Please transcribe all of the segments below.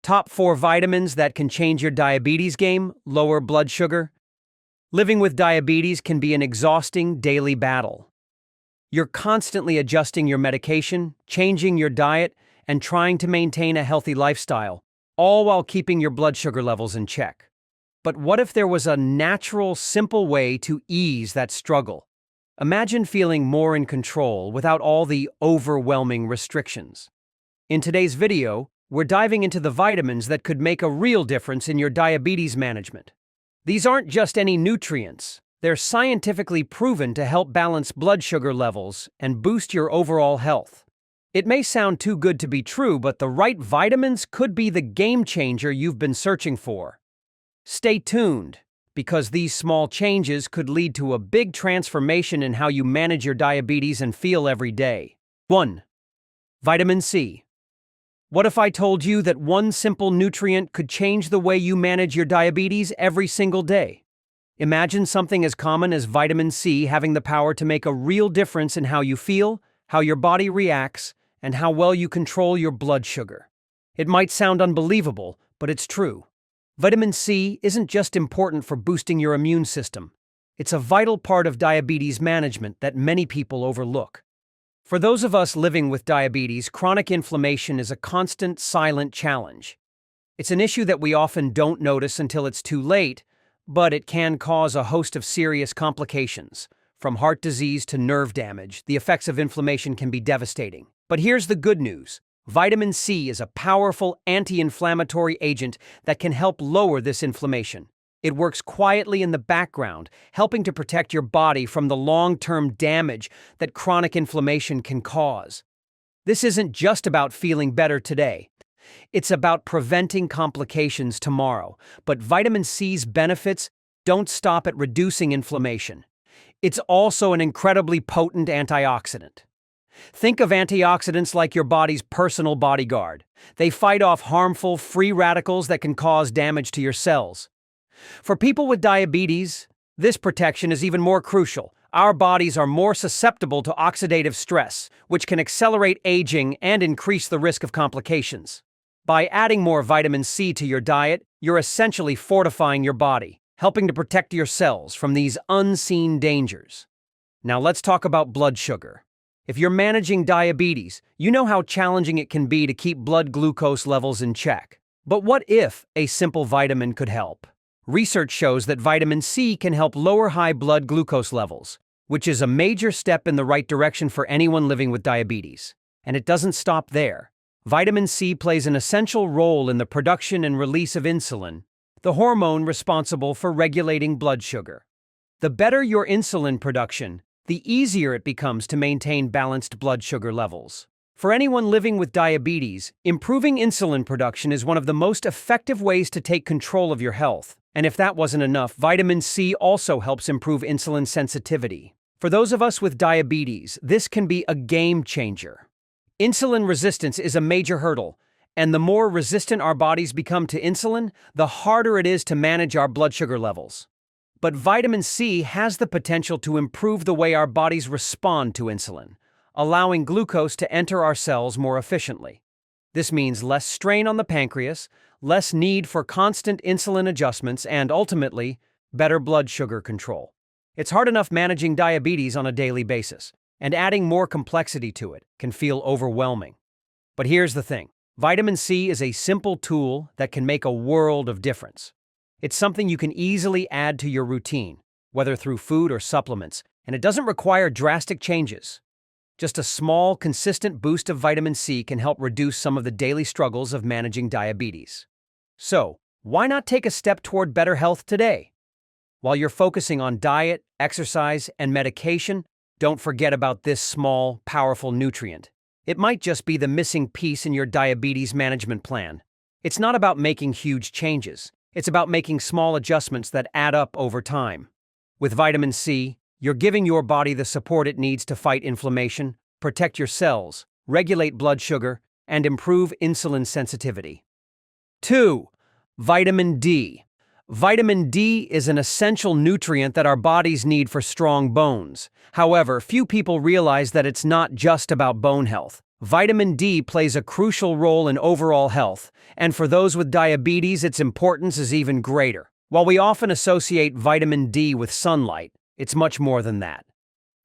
Top 4 vitamins that can change your diabetes game, lower blood sugar. Living with diabetes can be an exhausting daily battle. You're constantly adjusting your medication, changing your diet, and trying to maintain a healthy lifestyle, all while keeping your blood sugar levels in check. But what if there was a natural, simple way to ease that struggle? Imagine feeling more in control without all the overwhelming restrictions. In today's video, we're diving into the vitamins that could make a real difference in your diabetes management. These aren't just any nutrients. They're scientifically proven to help balance blood sugar levels and boost your overall health. It may sound too good to be true, but the right vitamins could be the game changer you've been searching for. Stay tuned, because these small changes could lead to a big transformation in how you manage your diabetes and feel every day. 1. Vitamin C. What if I told you that one simple nutrient could change the way you manage your diabetes every single day? Imagine something as common as vitamin C having the power to make a real difference in how you feel, how your body reacts, and how well you control your blood sugar. It might sound unbelievable, but it's true. Vitamin C isn't just important for boosting your immune system. It's a vital part of diabetes management that many people overlook. For those of us living with diabetes, chronic inflammation is a constant, silent challenge. It's an issue that we often don't notice until it's too late, but it can cause a host of serious complications. From heart disease to nerve damage, the effects of inflammation can be devastating. But here's the good news. Vitamin C is a powerful anti-inflammatory agent that can help lower this inflammation. It works quietly in the background, helping to protect your body from the long-term damage that chronic inflammation can cause. This isn't just about feeling better today. It's about preventing complications tomorrow. But vitamin C's benefits don't stop at reducing inflammation. It's also an incredibly potent antioxidant. Think of antioxidants like your body's personal bodyguard. They fight off harmful, free radicals that can cause damage to your cells. For people with diabetes, this protection is even more crucial. Our bodies are more susceptible to oxidative stress, which can accelerate aging and increase the risk of complications. By adding more vitamin C to your diet, you're essentially fortifying your body, helping to protect your cells from these unseen dangers. Now let's talk about blood sugar. If you're managing diabetes, you know how challenging it can be to keep blood glucose levels in check. But what if a simple vitamin could help? Research shows that vitamin C can help lower high blood glucose levels, which is a major step in the right direction for anyone living with diabetes. And it doesn't stop there. Vitamin C plays an essential role in the production and release of insulin, the hormone responsible for regulating blood sugar. The better your insulin production, the easier it becomes to maintain balanced blood sugar levels. For anyone living with diabetes, improving insulin production is one of the most effective ways to take control of your health. And if that wasn't enough, vitamin C also helps improve insulin sensitivity. For those of us with diabetes, this can be a game changer. Insulin resistance is a major hurdle, and the more resistant our bodies become to insulin, the harder it is to manage our blood sugar levels. But vitamin C has the potential to improve the way our bodies respond to insulin, allowing glucose to enter our cells more efficiently. This means less strain on the pancreas, less need for constant insulin adjustments, and ultimately, better blood sugar control. It's hard enough managing diabetes on a daily basis, and adding more complexity to it can feel overwhelming. But here's the thing. Vitamin C is a simple tool that can make a world of difference. It's something you can easily add to your routine, whether through food or supplements, and it doesn't require drastic changes. Just a small, consistent boost of vitamin C can help reduce some of the daily struggles of managing diabetes. So, why not take a step toward better health today? While you're focusing on diet, exercise, and medication, don't forget about this small, powerful nutrient. It might just be the missing piece in your diabetes management plan. It's not about making huge changes. It's about making small adjustments that add up over time. With vitamin C, you're giving your body the support it needs to fight inflammation, protect your cells, regulate blood sugar, and improve insulin sensitivity. 2. Vitamin D. Vitamin D is an essential nutrient that our bodies need for strong bones. However, few people realize that it's not just about bone health. Vitamin D plays a crucial role in overall health, and for those with diabetes, its importance is even greater. While we often associate vitamin D with sunlight, it's much more than that.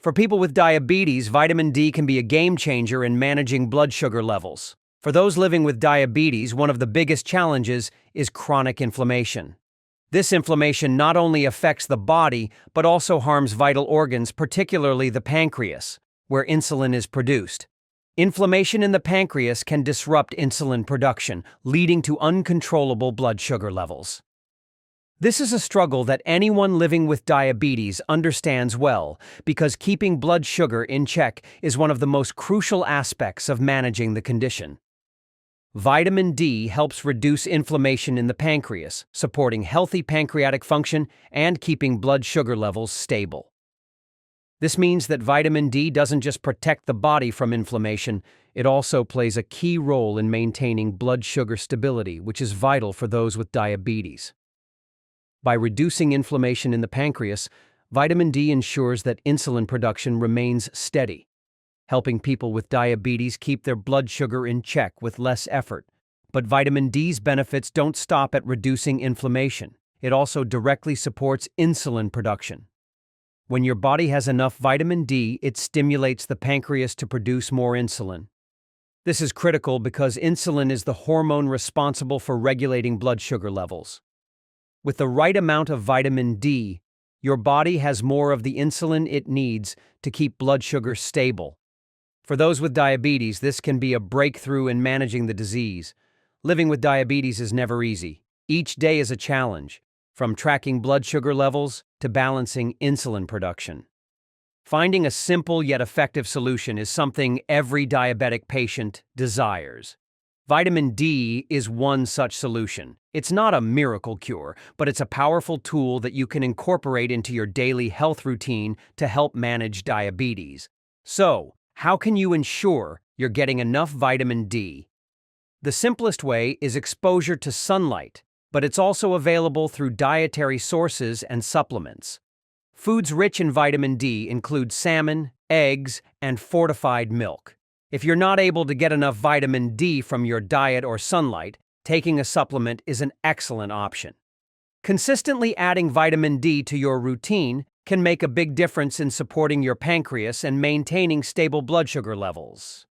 For people with diabetes, vitamin D can be a game changer in managing blood sugar levels. For those living with diabetes, one of the biggest challenges is chronic inflammation. This inflammation not only affects the body, but also harms vital organs, particularly the pancreas, where insulin is produced. Inflammation in the pancreas can disrupt insulin production, leading to uncontrollable blood sugar levels. This is a struggle that anyone living with diabetes understands well, because keeping blood sugar in check is one of the most crucial aspects of managing the condition. Vitamin D helps reduce inflammation in the pancreas, supporting healthy pancreatic function and keeping blood sugar levels stable. This means that vitamin D doesn't just protect the body from inflammation, it also plays a key role in maintaining blood sugar stability, which is vital for those with diabetes. By reducing inflammation in the pancreas, vitamin D ensures that insulin production remains steady, helping people with diabetes keep their blood sugar in check with less effort. But vitamin D's benefits don't stop at reducing inflammation. It also directly supports insulin production. When your body has enough vitamin D, it stimulates the pancreas to produce more insulin. This is critical because insulin is the hormone responsible for regulating blood sugar levels. With the right amount of vitamin D, your body has more of the insulin it needs to keep blood sugar stable. For those with diabetes, this can be a breakthrough in managing the disease. Living with diabetes is never easy. Each day is a challenge, from tracking blood sugar levels to balancing insulin production. Finding a simple yet effective solution is something every diabetic patient desires. Vitamin D is one such solution. It's not a miracle cure, but it's a powerful tool that you can incorporate into your daily health routine to help manage diabetes. So, how can you ensure you're getting enough vitamin D? The simplest way is exposure to sunlight, but it's also available through dietary sources and supplements. Foods rich in vitamin D include salmon, eggs, and fortified milk. If you're not able to get enough vitamin D from your diet or sunlight, taking a supplement is an excellent option. Consistently adding vitamin D to your routine can make a big difference in supporting your pancreas and maintaining stable blood sugar levels.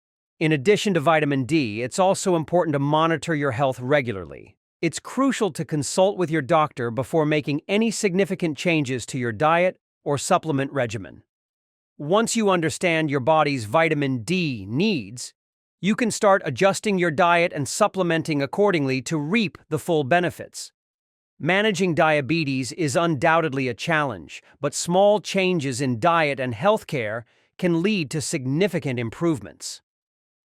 In addition to vitamin D, it's also important to monitor your health regularly. It's crucial to consult with your doctor before making any significant changes to your diet or supplement regimen. Once you understand your body's vitamin D needs, you can start adjusting your diet and supplementing accordingly to reap the full benefits. Managing diabetes is undoubtedly a challenge, but small changes in diet and healthcare can lead to significant improvements.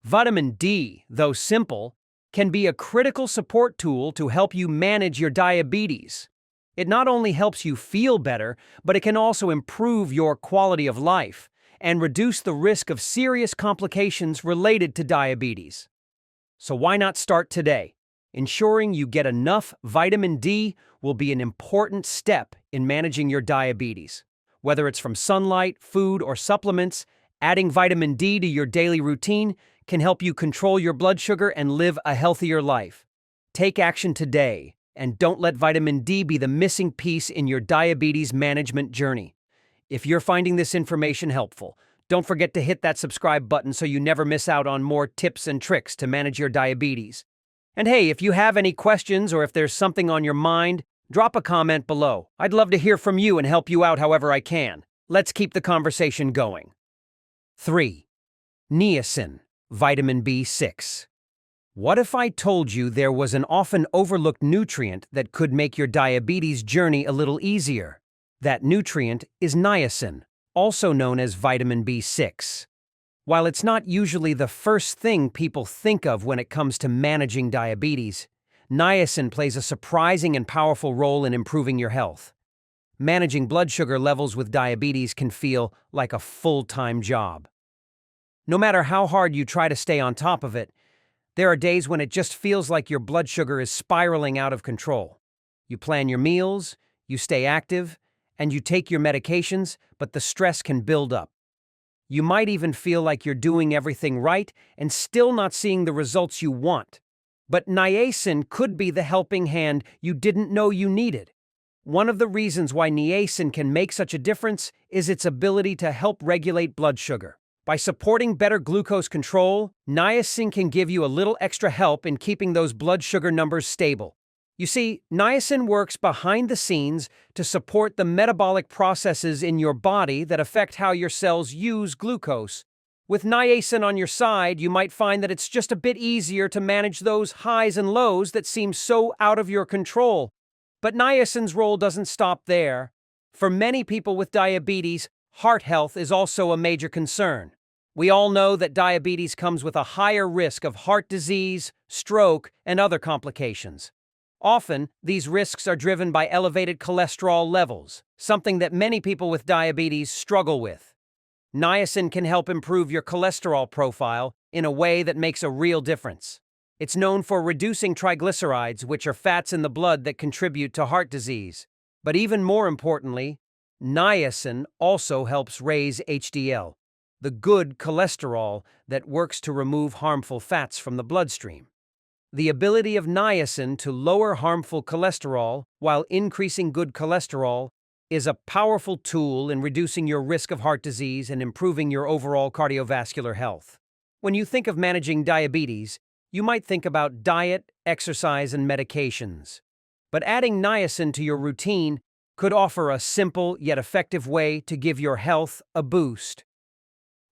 Vitamin D, though simple, can be a critical support tool to help you manage your diabetes. It not only helps you feel better, but it can also improve your quality of life and reduce the risk of serious complications related to diabetes. So why not start today? Ensuring you get enough vitamin D will be an important step in managing your diabetes. Whether it's from sunlight, food, or supplements, adding vitamin D to your daily routine can help you control your blood sugar and live a healthier life. Take action today, and don't let vitamin D be the missing piece in your diabetes management journey. If you're finding this information helpful, don't forget to hit that subscribe button so you never miss out on more tips and tricks to manage your diabetes. And hey, if you have any questions or if there's something on your mind, drop a comment below. I'd love to hear from you and help you out however I can. Let's keep the conversation going. 3. Niacin, vitamin B6. What if I told you there was an often overlooked nutrient that could make your diabetes journey a little easier? That nutrient is niacin, also known as vitamin B6. While it's not usually the first thing people think of when it comes to managing diabetes, niacin plays a surprising and powerful role in improving your health. Managing blood sugar levels with diabetes can feel like a full-time job. No matter how hard you try to stay on top of it, there are days when it just feels like your blood sugar is spiraling out of control. You plan your meals, you stay active, and you take your medications, but the stress can build up. You might even feel like you're doing everything right and still not seeing the results you want. But niacin could be the helping hand you didn't know you needed. One of the reasons why niacin can make such a difference is its ability to help regulate blood sugar. By supporting better glucose control, niacin can give you a little extra help in keeping those blood sugar numbers stable. You see, niacin works behind the scenes to support the metabolic processes in your body that affect how your cells use glucose. With niacin on your side, you might find that it's just a bit easier to manage those highs and lows that seem so out of your control. But niacin's role doesn't stop there. For many people with diabetes, heart health is also a major concern. We all know that diabetes comes with a higher risk of heart disease, stroke, and other complications. Often, these risks are driven by elevated cholesterol levels, something that many people with diabetes struggle with. Niacin can help improve your cholesterol profile in a way that makes a real difference. It's known for reducing triglycerides, which are fats in the blood that contribute to heart disease. But even more importantly, niacin also helps raise HDL, the good cholesterol that works to remove harmful fats from the bloodstream. The ability of niacin to lower harmful cholesterol while increasing good cholesterol is a powerful tool in reducing your risk of heart disease and improving your overall cardiovascular health. When you think of managing diabetes, you might think about diet, exercise, and medications. But adding niacin to your routine could offer a simple yet effective way to give your health a boost.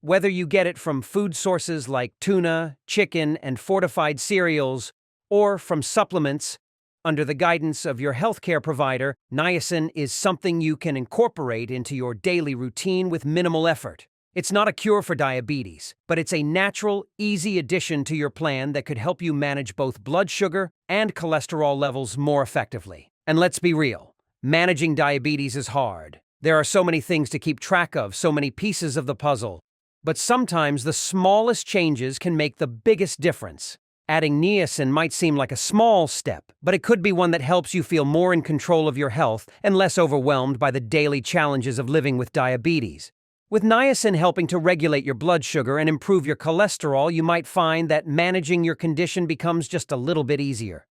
Whether you get it from food sources like tuna, chicken, and fortified cereals, or from supplements, under the guidance of your healthcare provider, niacin is something you can incorporate into your daily routine with minimal effort. It's not a cure for diabetes, but it's a natural, easy addition to your plan that could help you manage both blood sugar and cholesterol levels more effectively. And let's be real, managing diabetes is hard. There are so many things to keep track of, so many pieces of the puzzle. But sometimes the smallest changes can make the biggest difference. Adding niacin might seem like a small step, but it could be one that helps you feel more in control of your health and less overwhelmed by the daily challenges of living with diabetes. With niacin helping to regulate your blood sugar and improve your cholesterol, you might find that managing your condition becomes just a little bit easier.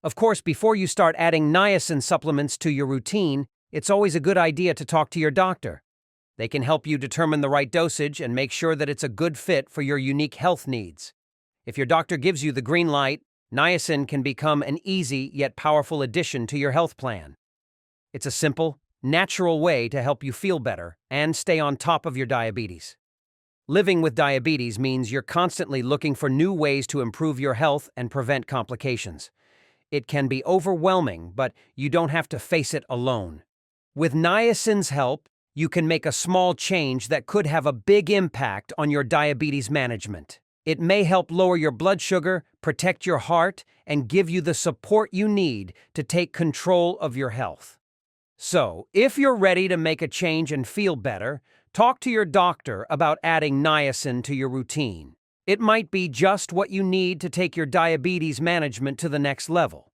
Of course, before you start adding niacin supplements to your routine, it's always a good idea to talk to your doctor. They can help you determine the right dosage and make sure that it's a good fit for your unique health needs. If your doctor gives you the green light, niacin can become an easy yet powerful addition to your health plan. It's a simple, natural way to help you feel better and stay on top of your diabetes. Living with diabetes means you're constantly looking for new ways to improve your health and prevent complications. It can be overwhelming, but you don't have to face it alone. With niacin's help, you can make a small change that could have a big impact on your diabetes management. It may help lower your blood sugar, protect your heart, and give you the support you need to take control of your health. So, if you're ready to make a change and feel better, talk to your doctor about adding niacin to your routine. It might be just what you need to take your diabetes management to the next level.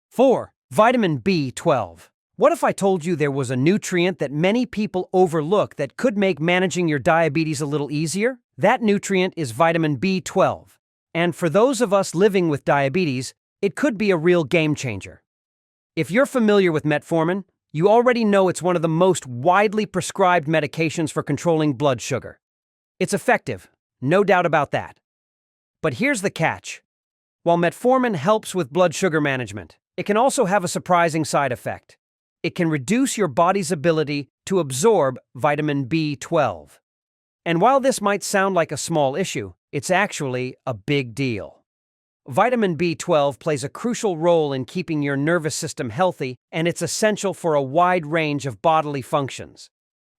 4. Vitamin B12. What if I told you there was a nutrient that many people overlook that could make managing your diabetes a little easier? That nutrient is vitamin B12. And for those of us living with diabetes, it could be a real game changer. If you're familiar with metformin, you already know it's one of the most widely prescribed medications for controlling blood sugar. It's effective, no doubt about that. But here's the catch. While metformin helps with blood sugar management, it can also have a surprising side effect. It can reduce your body's ability to absorb vitamin B12. And while this might sound like a small issue, it's actually a big deal. Vitamin B12 plays a crucial role in keeping your nervous system healthy, and it's essential for a wide range of bodily functions.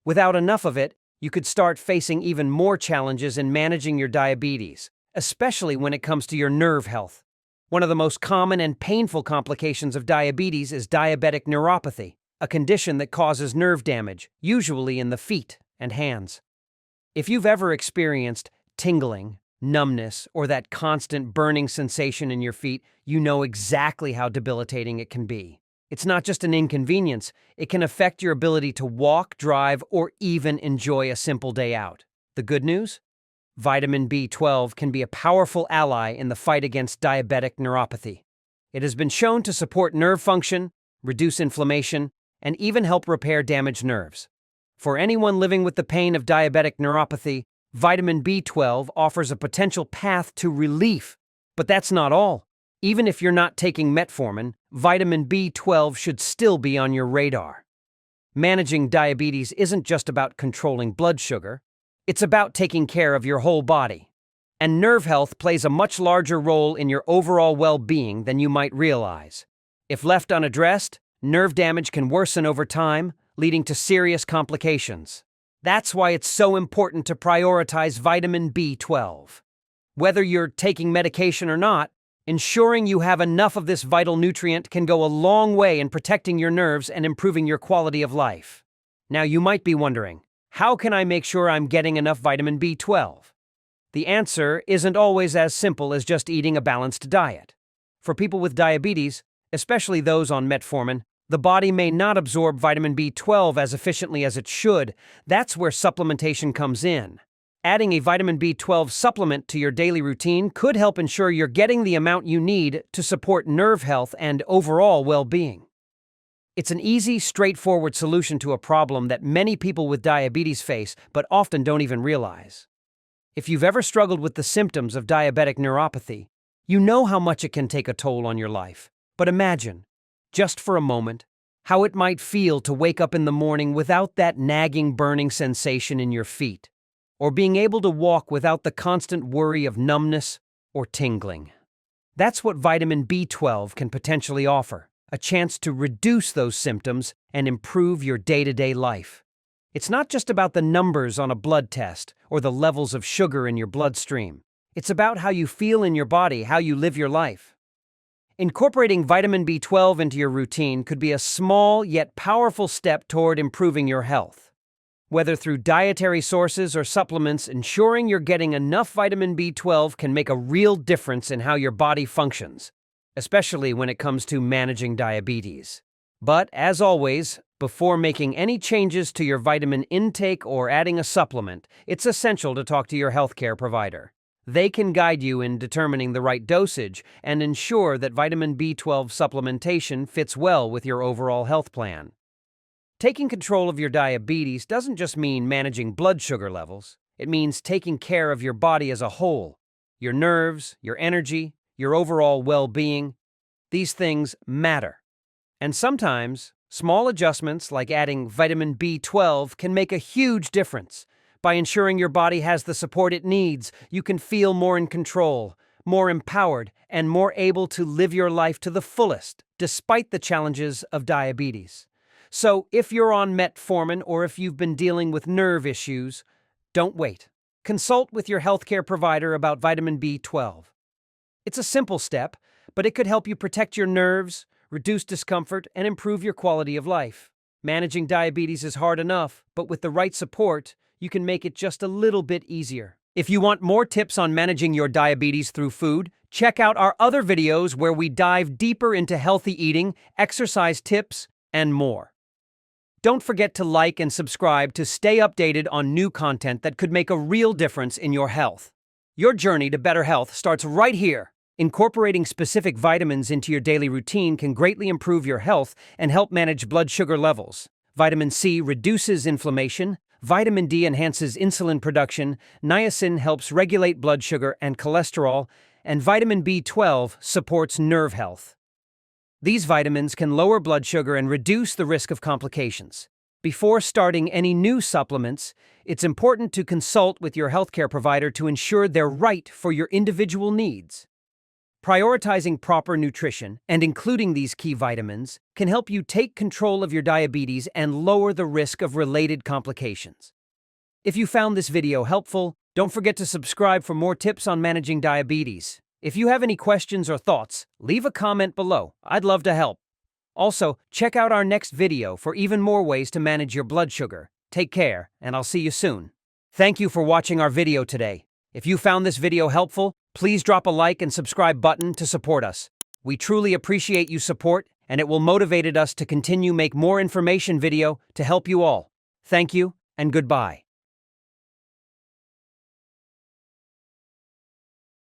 Without enough of it, you could start facing even more challenges in managing your diabetes, especially when it comes to your nerve health. One of the most common and painful complications of diabetes is diabetic neuropathy, a condition that causes nerve damage, usually in the feet and hands. If you've ever experienced tingling, numbness, or that constant burning sensation in your feet, you know exactly how debilitating it can be. It's not just an inconvenience, it can affect your ability to walk, drive, or even enjoy a simple day out. The good news? Vitamin B12 can be a powerful ally in the fight against diabetic neuropathy. It has been shown to support nerve function, reduce inflammation, and even help repair damaged nerves. For anyone living with the pain of diabetic neuropathy, vitamin B12 offers a potential path to relief. But that's not all. Even if you're not taking metformin, vitamin B12 should still be on your radar. Managing diabetes isn't just about controlling blood sugar. It's about taking care of your whole body. And nerve health plays a much larger role in your overall well-being than you might realize. If left unaddressed, nerve damage can worsen over time, leading to serious complications. That's why it's so important to prioritize vitamin B12. Whether you're taking medication or not, ensuring you have enough of this vital nutrient can go a long way in protecting your nerves and improving your quality of life. Now you might be wondering, how can I make sure I'm getting enough vitamin B12? The answer isn't always as simple as just eating a balanced diet. For people with diabetes, especially those on metformin, the body may not absorb vitamin B12 as efficiently as it should. That's where supplementation comes in. Adding a vitamin B12 supplement to your daily routine could help ensure you're getting the amount you need to support nerve health and overall well-being. It's an easy, straightforward solution to a problem that many people with diabetes face but often don't even realize. If you've ever struggled with the symptoms of diabetic neuropathy, you know how much it can take a toll on your life. But imagine, just for a moment, how it might feel to wake up in the morning without that nagging burning sensation in your feet, or being able to walk without the constant worry of numbness or tingling. That's what vitamin B12 can potentially offer, a chance to reduce those symptoms and improve your day-to-day life. It's not just about the numbers on a blood test or the levels of sugar in your bloodstream. It's about how you feel in your body, how you live your life. Incorporating vitamin B12 into your routine could be a small yet powerful step toward improving your health. Whether through dietary sources or supplements, ensuring you're getting enough vitamin B12 can make a real difference in how your body functions, especially when it comes to managing diabetes. But, as always, before making any changes to your vitamin intake or adding a supplement, it's essential to talk to your healthcare provider. They can guide you in determining the right dosage and ensure that vitamin B12 supplementation fits well with your overall health plan. Taking control of your diabetes doesn't just mean managing blood sugar levels. It means taking care of your body as a whole. Your nerves, your energy, your overall well-being. These things matter. And sometimes, small adjustments like adding vitamin B12 can make a huge difference. By ensuring your body has the support it needs, you can feel more in control, more empowered, and more able to live your life to the fullest, despite the challenges of diabetes. So, if you're on metformin or if you've been dealing with nerve issues, don't wait. Consult with your healthcare provider about vitamin B12. It's a simple step, but it could help you protect your nerves, reduce discomfort, and improve your quality of life. Managing diabetes is hard enough, but with the right support, you can make it just a little bit easier. If you want more tips on managing your diabetes through food, check out our other videos where we dive deeper into healthy eating, exercise tips, and more. Don't forget to like and subscribe to stay updated on new content that could make a real difference in your health. Your journey to better health starts right here. Incorporating specific vitamins into your daily routine can greatly improve your health and help manage blood sugar levels. Vitamin C reduces inflammation, vitamin D enhances insulin production, niacin helps regulate blood sugar and cholesterol, and vitamin B12 supports nerve health. These vitamins can lower blood sugar and reduce the risk of complications. Before starting any new supplements, it's important to consult with your healthcare provider to ensure they're right for your individual needs. Prioritizing proper nutrition and including these key vitamins can help you take control of your diabetes and lower the risk of related complications. If you found this video helpful, don't forget to subscribe for more tips on managing diabetes. If you have any questions or thoughts, leave a comment below. I'd love to help. Also, check out our next video for even more ways to manage your blood sugar. Take care, and I'll see you soon. Thank you for watching our video today. If you found this video helpful, please drop a like and subscribe button to support us. We truly appreciate your support, and it will motivate us to continue make more information video to help you all. Thank you, and goodbye.